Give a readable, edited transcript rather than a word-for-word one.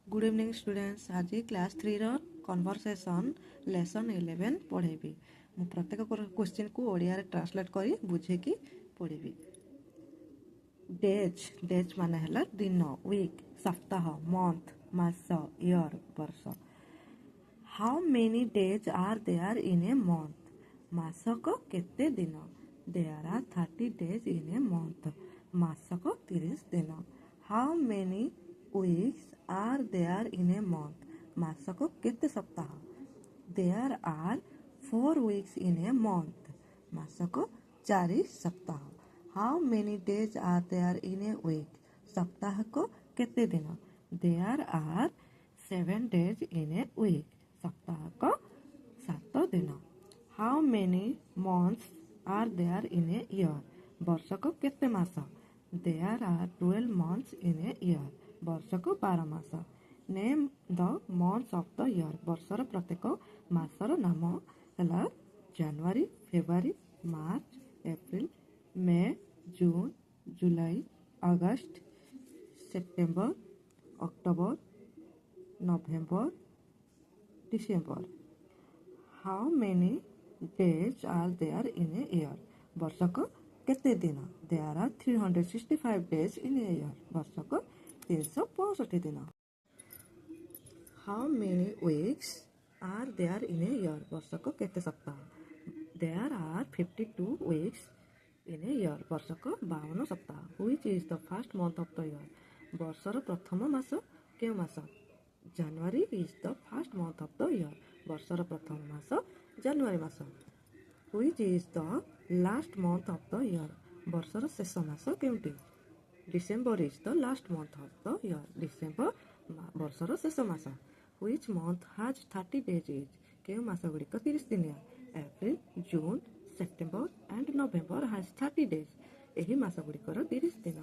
Good evening students. आज class 3 रो conversation lesson 11 पढ़ेबी। मु प्रत्येक क्वेश्चन को ओडिया रे ट्रांसलेट करी बुझे की पढ़ेबी। डेज डेज माने हला दिन, वीक सप्ताह, मंथ मास, ईयर वर्ष। How many days are there in a month? मासक केते दिन? There are 30 days in a month. मासक 30 दिन। How many weeks are there in a month? मासक केते सप्ताह? There are 4 weeks in a month. मासक 4 सप्ताह। How many days are there in a week? सप्ताह को केते दिन? There are 7 days in a week. सप्ताह को 7 दिन। How many months are there in a year? वर्ष को केते मास? There are 12 months in a year. वर्ष को 12 मास। Name the months of the year. वर्षर प्रत्येक मासर नाम है जनवरी, फेब्रुआरी, मार्च, एप्रिल, मे, जून, जुलाई, अगस्त, सेप्टेम्बर, अक्टोबर, नवेम्बर, डिसेम्बर। How many days are there in a year? वर्ष को केते दिन? There are 365 days in a year. वर्ष को 365 दिन। How many weeks are there in a year? वर्ष को केते सप्ताह? There are 52 weeks in a year. वर्ष को 52 सप्ताह। Which is the first month of the year? वर्षर प्रथम मास केउ मास? January is the first month of the year. वर्षर प्रथम मास जनवरी मास। Which is the last month of the year? वर्षर शेष मास केउटी? December is the last month of the year. डिसेम्बर वर्षर शेष मास। Which month has 30 days is? केउ मास गुड़िक 30 दिनिया? April, June, September and November has 30 days. एही मास गुड़िकर 30 दिन।